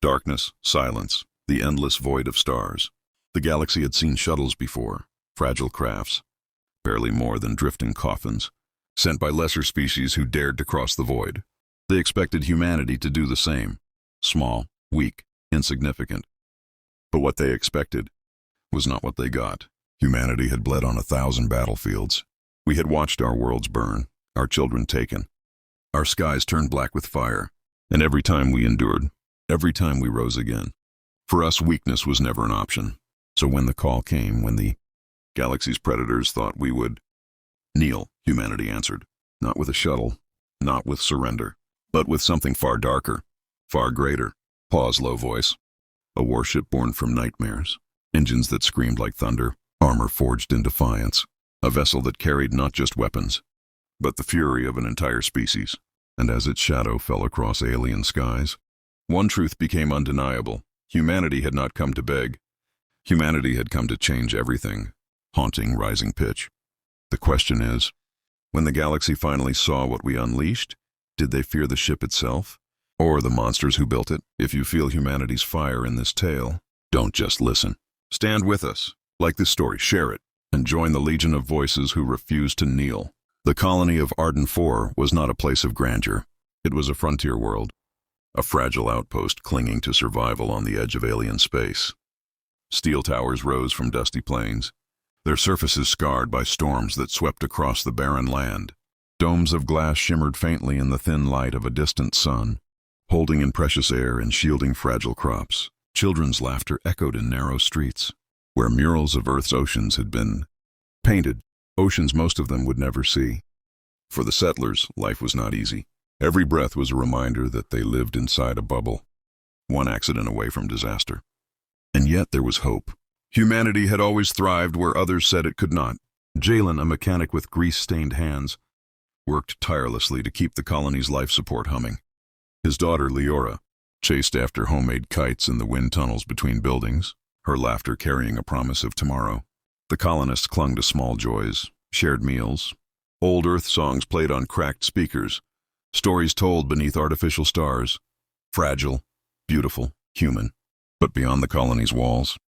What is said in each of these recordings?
Darkness, silence, the endless void of stars. The galaxy had seen shuttles before, fragile crafts, barely more than drifting coffins, sent by lesser species who dared to cross the void. They expected humanity to do the same, small, weak, insignificant. But what they expected was not what they got. Humanity had bled on 1,000 battlefields. We had watched our worlds burn, our children taken, our skies turned black with fire, and every time we endured, every time we rose again. For us, weakness was never an option. So when the call came, when the galaxy's predators thought we would kneel, humanity answered, not with a shuttle, not with surrender, but with something far darker, far greater. Pause, low voice. A warship born from nightmares, engines that screamed like thunder, armor forged in defiance, a vessel that carried not just weapons, but the fury of an entire species. And as its shadow fell across alien skies, one truth became undeniable. Humanity had not come to beg. Humanity had come to change everything, haunting rising pitch. The question is, when the galaxy finally saw what we unleashed, did they fear the ship itself, or the monsters who built it? If you feel humanity's fire in this tale, don't just listen. Stand with us. Like this story, share it, and join the legion of voices who refuse to kneel. The colony of Arden 4 was not a place of grandeur. It was a frontier world, a fragile outpost clinging to survival on the edge of alien space. Steel towers rose from dusty plains, their surfaces scarred by storms that swept across the barren land. Domes of glass shimmered faintly in the thin light of a distant sun, holding in precious air and shielding fragile crops. Children's laughter echoed in narrow streets, where murals of Earth's oceans had been painted, oceans most of them would never see. For the settlers, life was not easy. Every breath was a reminder that they lived inside a bubble, one accident away from disaster. And yet there was hope. Humanity had always thrived where others said it could not. Jalen, a mechanic with grease-stained hands, worked tirelessly to keep the colony's life support humming. His daughter, Leora, chased after homemade kites in the wind tunnels between buildings, her laughter carrying a promise of tomorrow. The colonists clung to small joys, shared meals, old Earth songs played on cracked speakers, stories told beneath artificial stars, fragile, beautiful, human. But beyond the colony's walls,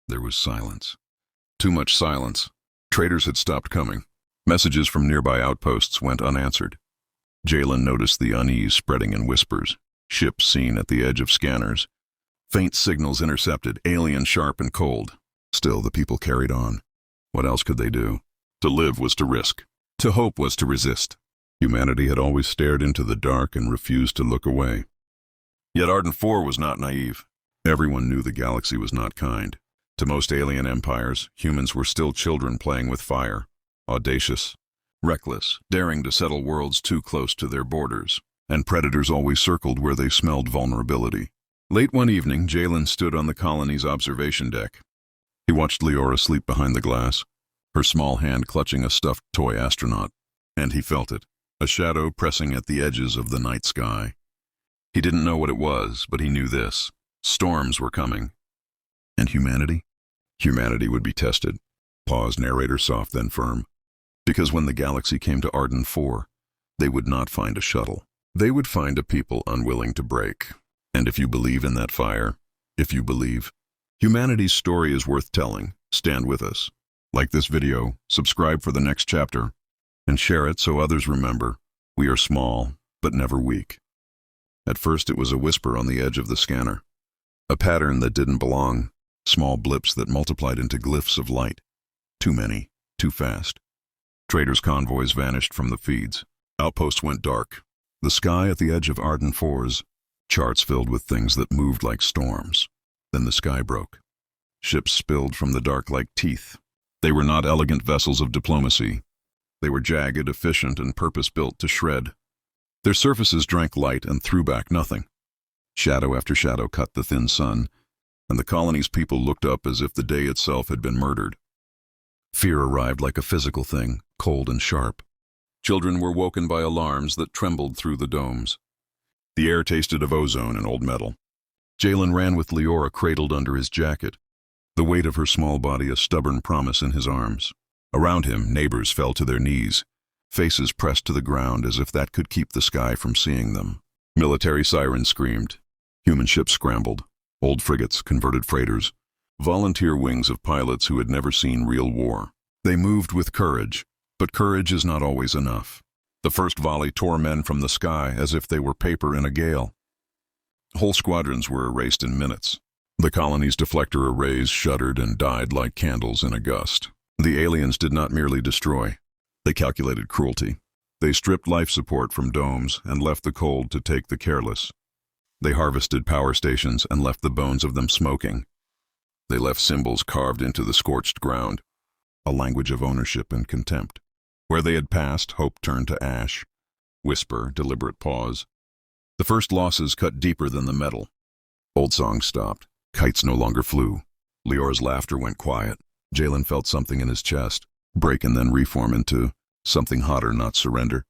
there was silence. Too much silence. Traders had stopped coming. Messages from nearby outposts went unanswered. Jalen noticed the unease spreading in whispers, ships seen at the edge of scanners, faint signals intercepted, alien sharp and cold. Still, the people carried on. What else could they do? To live was to risk. To hope was to resist. Humanity had always stared into the dark and refused to look away. Yet Arden 4 was not naive. Everyone knew the galaxy was not kind. To most alien empires, humans were still children playing with fire, audacious, reckless, daring to settle worlds too close to their borders, and predators always circled where they smelled vulnerability. Late one evening, Jalen stood on the colony's observation deck. He watched Leora sleep behind the glass, her small hand clutching a stuffed toy astronaut, and he felt it, a shadow pressing at the edges of the night sky. He didn't know what it was, but he knew this. Storms were coming. And humanity? Humanity would be tested. Pause, narrator soft then firm. Because when the galaxy came to Arden 4, they would not find a shuttle. They would find a people unwilling to break. And if you believe in that fire, if you believe, humanity's story is worth telling. Stand with us. Like this video, subscribe for the next chapter, and share it so others remember. We are small, but never weak. At first it was a whisper on the edge of the scanner. A pattern that didn't belong, small blips that multiplied into glyphs of light. Too many, too fast. Traders' convoys vanished from the feeds. Outposts went dark. The sky at the edge of Arden 4's charts filled with things that moved like storms. Then the sky broke. Ships spilled from the dark like teeth. They were not elegant vessels of diplomacy. They were jagged, efficient, and purpose-built to shred. Their surfaces drank light and threw back nothing. Shadow after shadow cut the thin sun, and the colony's people looked up as if the day itself had been murdered. Fear arrived like a physical thing, cold and sharp. Children were woken by alarms that trembled through the domes. The air tasted of ozone and old metal. Jalen ran with Leora cradled under his jacket, the weight of her small body a stubborn promise in his arms. Around him, neighbors fell to their knees, faces pressed to the ground as if that could keep the sky from seeing them. Military sirens screamed. Human ships scrambled, old frigates, converted freighters, volunteer wings of pilots who had never seen real war. They moved with courage, but courage is not always enough. The first volley tore men from the sky as if they were paper in a gale. Whole squadrons were erased in minutes. The colony's deflector arrays shuddered and died like candles in a gust. The aliens did not merely destroy. They calculated cruelty. They stripped life support from domes and left the cold to take the careless. They harvested power stations and left the bones of them smoking. They left symbols carved into the scorched ground, a language of ownership and contempt. Where they had passed, hope turned to ash. Whisper, deliberate pause. The first losses cut deeper than the metal. Old songs stopped. Kites no longer flew. Leora's laughter went quiet. Jalen felt something in his chest, break and then reform into something hotter, not surrender,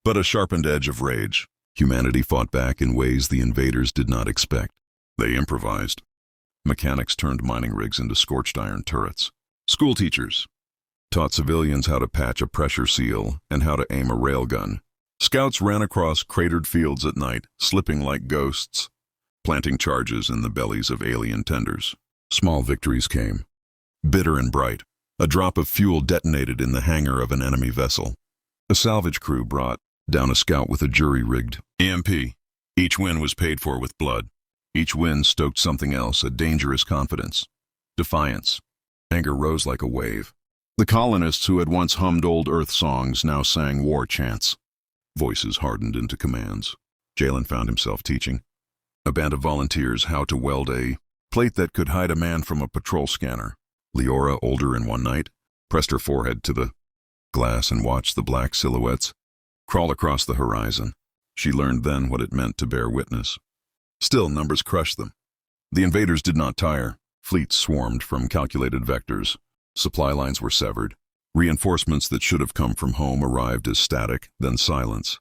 but a sharpened edge of rage. Humanity fought back in ways the invaders did not expect. They improvised. Mechanics turned mining rigs into scorched iron turrets. School teachers taught civilians how to patch a pressure seal and how to aim a railgun. Scouts ran across cratered fields at night, slipping like ghosts, planting charges in the bellies of alien tenders. Small victories came, bitter and bright. A drop of fuel detonated in the hangar of an enemy vessel. A salvage crew brought down a scout with a jury-rigged EMP. Each win was paid for with blood. Each win stoked something else, a dangerous confidence. Defiance. Anger rose like a wave. The colonists who had once hummed old Earth songs now sang war chants. Voices hardened into commands. Jalen found himself teaching a band of volunteers how to weld a plate that could hide a man from a patrol scanner. Leora, older in one night, pressed her forehead to the glass and watched the black silhouettes crawl across the horizon. She learned then what it meant to bear witness. Still, numbers crushed them. The invaders did not tire. Fleets swarmed from calculated vectors. Supply lines were severed. Reinforcements that should have come from home arrived as static, then silence.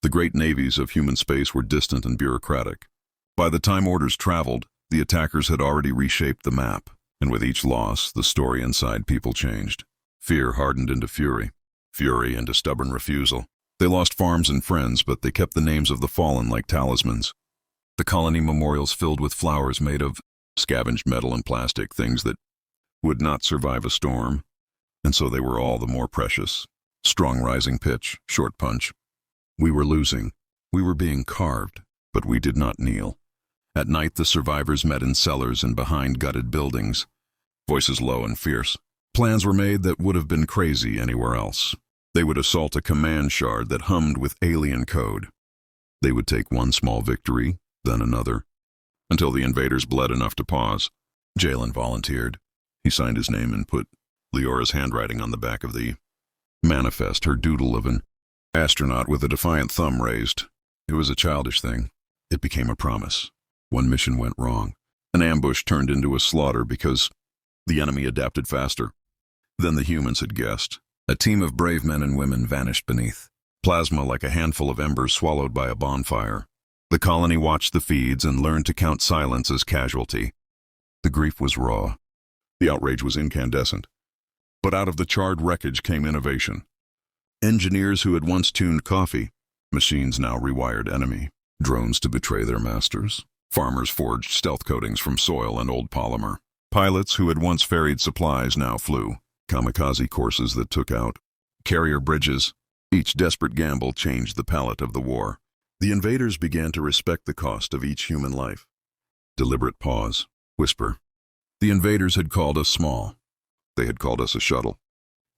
The great navies of human space were distant and bureaucratic. By the time orders traveled, the attackers had already reshaped the map. And with each loss, the story inside people changed. Fear hardened into fury into stubborn refusal. They lost farms and friends, but they kept the names of the fallen like talismans. The colony memorials filled with flowers made of scavenged metal and plastic, things that would not survive a storm, and so they were all the more precious. Strong rising pitch, short punch. We were losing. We were being carved, but we did not kneel. At night, the survivors met in cellars and behind gutted buildings. Voices low and fierce. Plans were made that would have been crazy anywhere else. They would assault a command shard that hummed with alien code. They would take one small victory, then another, until the invaders bled enough to pause. Jalen volunteered. He signed his name and put Leora's handwriting on the back of the manifest, her doodle of an astronaut with a defiant thumb raised. It was a childish thing. It became a promise. One mission went wrong. An ambush turned into a slaughter because the enemy adapted faster than the humans had guessed. A team of brave men and women vanished beneath. Plasma like a handful of embers swallowed by a bonfire. The colony watched the feeds and learned to count silence as casualty. The grief was raw. The outrage was incandescent. But out of the charred wreckage came innovation. Engineers who had once tuned coffee, machines now rewired enemy. Drones to betray their masters. Farmers forged stealth coatings from soil and old polymer. Pilots who had once ferried supplies now flew. Kamikaze courses that took out carrier bridges. Each desperate gamble changed the palette of the war. The invaders began to respect the cost of each human life. Deliberate pause. Whisper. The invaders had called us small. They had called us a shuttle.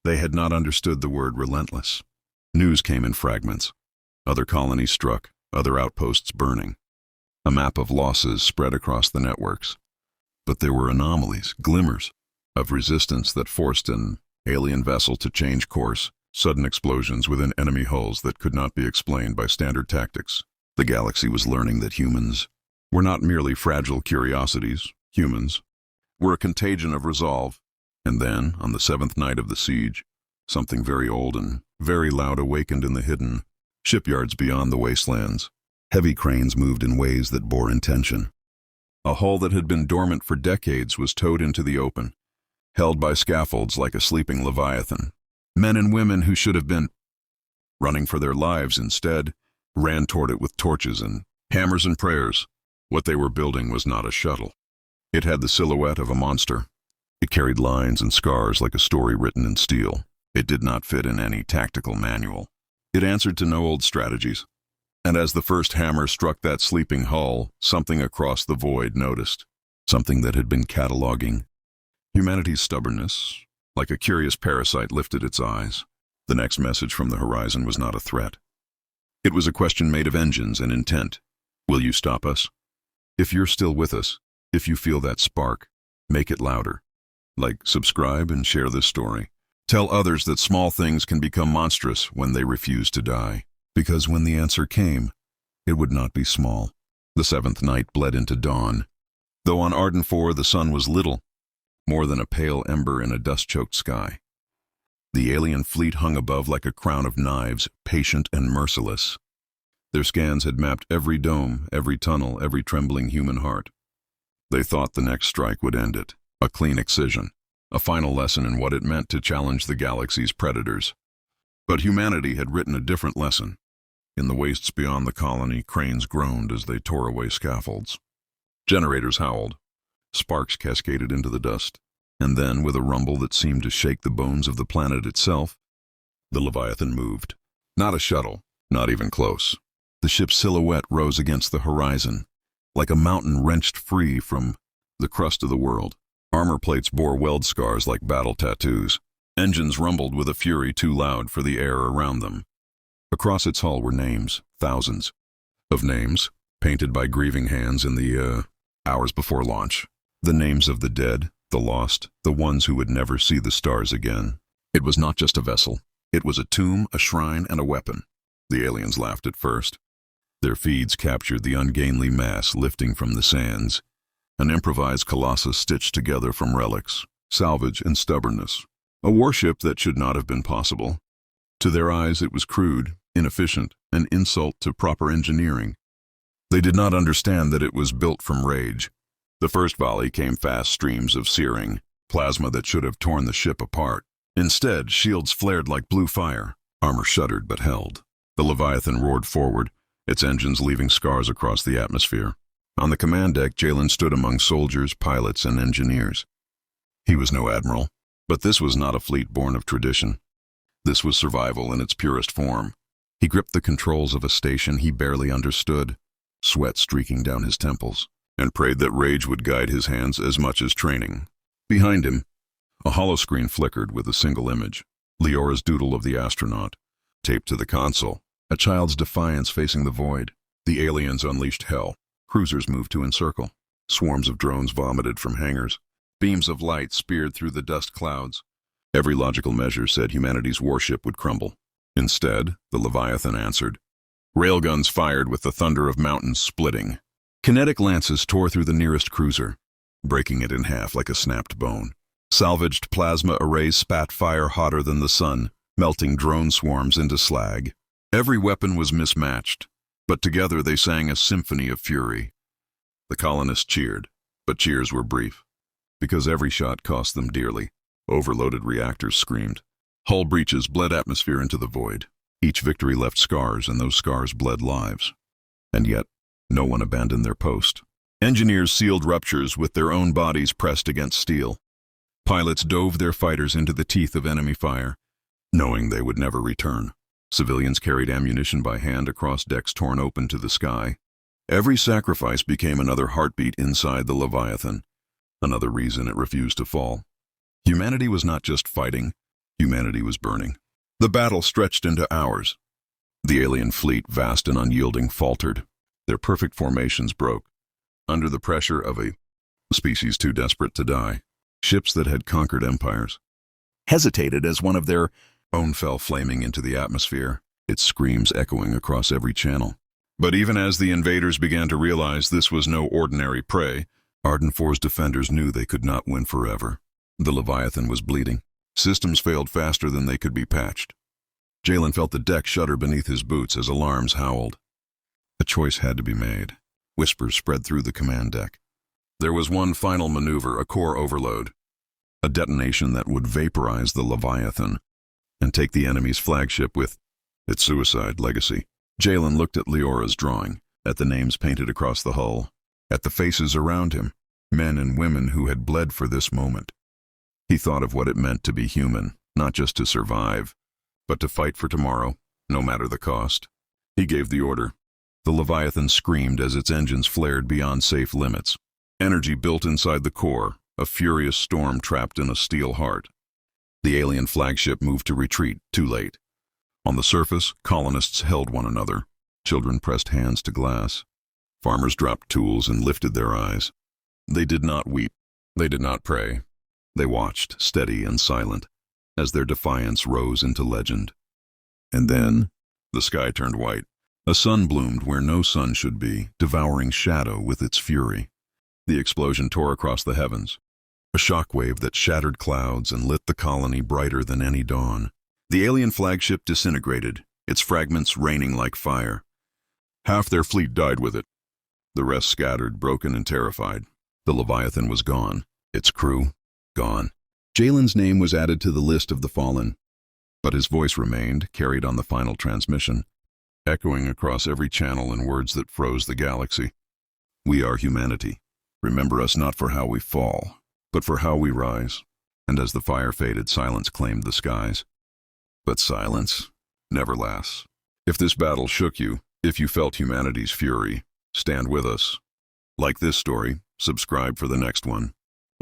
They had not understood the word relentless. News came in fragments. Other colonies struck, other outposts burning. A map of losses spread across the networks. But there were anomalies, glimmers, of resistance that forced an alien vessel to change course, sudden explosions within enemy hulls that could not be explained by standard tactics. The galaxy was learning that humans were not merely fragile curiosities. Humans were a contagion of resolve. And then, on the 7th night of the siege, something very old and very loud awakened in the hidden shipyards beyond the wastelands. Heavy cranes moved in ways that bore intention. A hull that had been dormant for decades was towed into the open, held by scaffolds like a sleeping leviathan. Men and women who should have been running for their lives instead ran toward it with torches and hammers and prayers. What they were building was not a shuttle. It had the silhouette of a monster. It carried lines and scars like a story written in steel. It did not fit in any tactical manual. It answered to no old strategies. And as the first hammer struck that sleeping hull, something across the void noticed. Something that had been cataloging. Humanity's stubbornness, like a curious parasite, lifted its eyes. The next message from the horizon was not a threat. It was a question made of engines and intent. Will you stop us? If you're still with us, if you feel that spark, make it louder. Like, subscribe and share this story. Tell others that small things can become monstrous when they refuse to die. Because when the answer came, it would not be small. The seventh night bled into dawn. Though on Arden 4 the sun was little, more than a pale ember in a dust-choked sky. The alien fleet hung above like a crown of knives, patient and merciless. Their scans had mapped every dome, every tunnel, every trembling human heart. They thought the next strike would end it, a clean excision, a final lesson in what it meant to challenge the galaxy's predators. But humanity had written a different lesson. In the wastes beyond the colony, cranes groaned as they tore away scaffolds. Generators howled. Sparks cascaded into the dust. And then, with a rumble that seemed to shake the bones of the planet itself, the Leviathan moved. Not a shuttle, not even close. The ship's silhouette rose against the horizon, like a mountain wrenched free from the crust of the world. Armor plates bore weld scars like battle tattoos. Engines rumbled with a fury too loud for the air around them. Across its hull were names, thousands of names, painted by grieving hands in the hours before launch. The names of the dead, the lost, the ones who would never see the stars again. It was not just a vessel. It was a tomb, a shrine, and a weapon. The aliens laughed at first. Their feeds captured the ungainly mass lifting from the sands, an improvised colossus stitched together from relics, salvage, and stubbornness. A warship that should not have been possible. To their eyes it was crude, inefficient, an insult to proper engineering. They did not understand that it was built from rage. The first volley came fast streams of searing, plasma that should have torn the ship apart. Instead, shields flared like blue fire. Armor shuddered but held. The Leviathan roared forward, its engines leaving scars across the atmosphere. On the command deck, Jalen stood among soldiers, pilots, and engineers. He was no admiral, but this was not a fleet born of tradition. This was survival in its purest form. He gripped the controls of a station he barely understood, sweat streaking down his temples, and prayed that rage would guide his hands as much as training. Behind him, a holoscreen flickered with a single image. Leora's doodle of the astronaut, taped to the console. A child's defiance facing the void. The aliens unleashed hell. Cruisers moved to encircle. Swarms of drones vomited from hangars. Beams of light speared through the dust clouds. Every logical measure said humanity's warship would crumble. Instead, the Leviathan answered. Railguns fired with the thunder of mountains splitting. Kinetic lances tore through the nearest cruiser, breaking it in half like a snapped bone. Salvaged plasma arrays spat fire hotter than the sun, melting drone swarms into slag. Every weapon was mismatched, but together they sang a symphony of fury. The colonists cheered, but cheers were brief, because every shot cost them dearly. Overloaded reactors screamed. Hull breaches bled atmosphere into the void. Each victory left scars, and those scars bled lives. And yet, no one abandoned their post. Engineers sealed ruptures with their own bodies pressed against steel. Pilots dove their fighters into the teeth of enemy fire, knowing they would never return. Civilians carried ammunition by hand across decks torn open to the sky. Every sacrifice became another heartbeat inside the Leviathan, another reason it refused to fall. Humanity was not just fighting, humanity was burning. The battle stretched into hours. The alien fleet, vast and unyielding, faltered. Their perfect formations broke, under the pressure of a species too desperate to die. Ships that had conquered empires hesitated as one of their own fell flaming into the atmosphere, its screams echoing across every channel. But even as the invaders began to realize this was no ordinary prey, Arden 4's defenders knew they could not win forever. The Leviathan was bleeding. Systems failed faster than they could be patched. Jalen felt the deck shudder beneath his boots as alarms howled. A choice had to be made. Whispers spread through the command deck. There was one final maneuver, a core overload. A detonation that would vaporize the Leviathan and take the enemy's flagship with its suicide legacy. Jalen looked at Leora's drawing, at the names painted across the hull, at the faces around him, men and women who had bled for this moment. He thought of what it meant to be human, not just to survive, but to fight for tomorrow, no matter the cost. He gave the order. The Leviathan screamed as its engines flared beyond safe limits. Energy built inside the core, a furious storm trapped in a steel heart. The alien flagship moved to retreat, too late. On the surface, colonists held one another. Children pressed hands to glass. Farmers dropped tools and lifted their eyes. They did not weep. They did not pray. They watched, steady and silent, as their defiance rose into legend. And then, the sky turned white. A sun bloomed where no sun should be, devouring shadow with its fury. The explosion tore across the heavens, a shockwave that shattered clouds and lit the colony brighter than any dawn. The alien flagship disintegrated, its fragments raining like fire. Half their fleet died with it. The rest scattered, broken and terrified. The Leviathan was gone, its crew gone. Jalen's name was added to the list of the fallen, but his voice remained, carried on the final transmission, echoing across every channel in words that froze the galaxy. We are humanity. Remember us not for how we fall, but for how we rise. And as the fire faded, silence claimed the skies. But silence never lasts. If this battle shook you, if you felt humanity's fury, stand with us. Like this story, subscribe for the next one,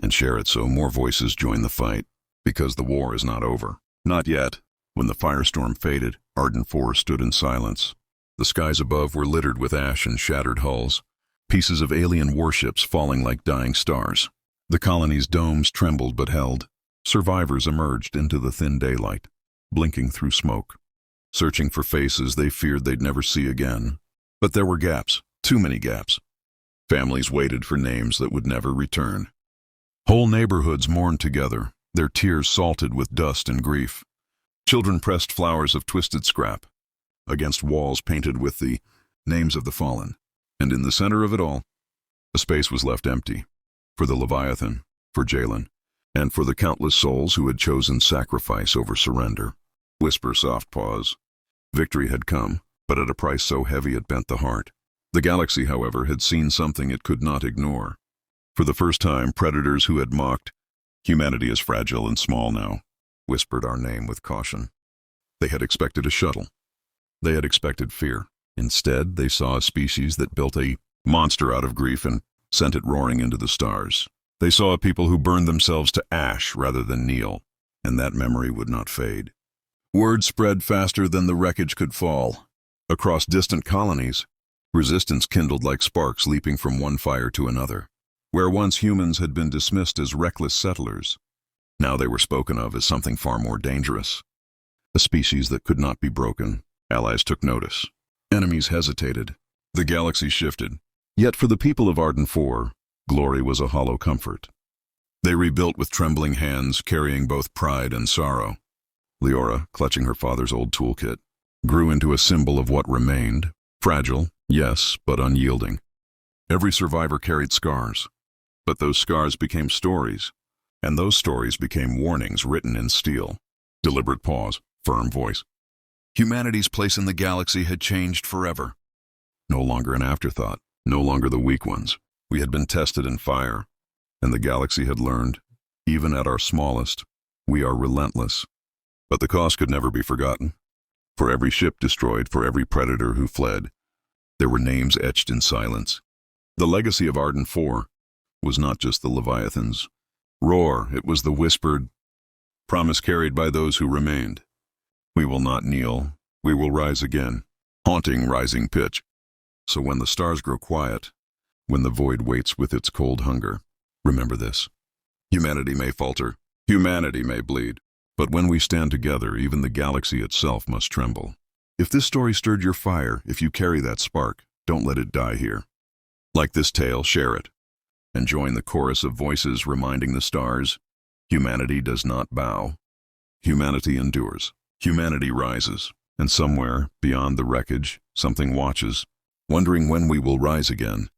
and share it so more voices join the fight, because the war is not over. Not yet. When the firestorm faded, Arden 4 stood in silence. The skies above were littered with ash and shattered hulls, pieces of alien warships falling like dying stars. The colony's domes trembled but held. Survivors emerged into the thin daylight, blinking through smoke, searching for faces they feared they'd never see again. But there were gaps, too many gaps. Families waited for names that would never return. Whole neighborhoods mourned together, their tears salted with dust and grief. Children pressed flowers of twisted scrap against walls painted with the names of the fallen. And in the center of it all, a space was left empty, for the Leviathan, for Jalen, and for the countless souls who had chosen sacrifice over surrender. Whisper, soft pause. Victory had come, but at a price so heavy it bent the heart. The galaxy, however, had seen something it could not ignore. For the first time, predators who had mocked, "Humanity is fragile and small now," whispered our name with caution. They had expected a shuttle. They had expected fear. Instead, they saw a species that built a monster out of grief and sent it roaring into the stars. They saw a people who burned themselves to ash rather than kneel, and that memory would not fade. Word spread faster than the wreckage could fall. Across distant colonies, resistance kindled like sparks leaping from one fire to another. Where once humans had been dismissed as reckless settlers, now they were spoken of as something far more dangerous. A species that could not be broken. Allies took notice. Enemies hesitated. The galaxy shifted. Yet for the people of Arden 4, glory was a hollow comfort. They rebuilt with trembling hands, carrying both pride and sorrow. Leora, clutching her father's old toolkit, grew into a symbol of what remained. Fragile, yes, but unyielding. Every survivor carried scars, but those scars became stories, and those stories became warnings written in steel. Deliberate pause, firm voice. Humanity's place in the galaxy had changed forever. No longer an afterthought, no longer the weak ones. We had been tested in fire, and the galaxy had learned, even at our smallest, we are relentless. But the cost could never be forgotten. For every ship destroyed, for every predator who fled, there were names etched in silence. The legacy of Arden 4 was not just the Leviathan's roar, it was the whispered promise carried by those who remained. We will not kneel, we will rise again, haunting rising pitch. So when the stars grow quiet, when the void waits with its cold hunger, remember this. Humanity may falter, humanity may bleed, but when we stand together, even the galaxy itself must tremble. If this story stirred your fire, if you carry that spark, don't let it die here. Like this tale, share it, and join the chorus of voices reminding the stars, humanity does not bow. Humanity endures. Humanity rises, and somewhere, beyond the wreckage, something watches, wondering when we will rise again.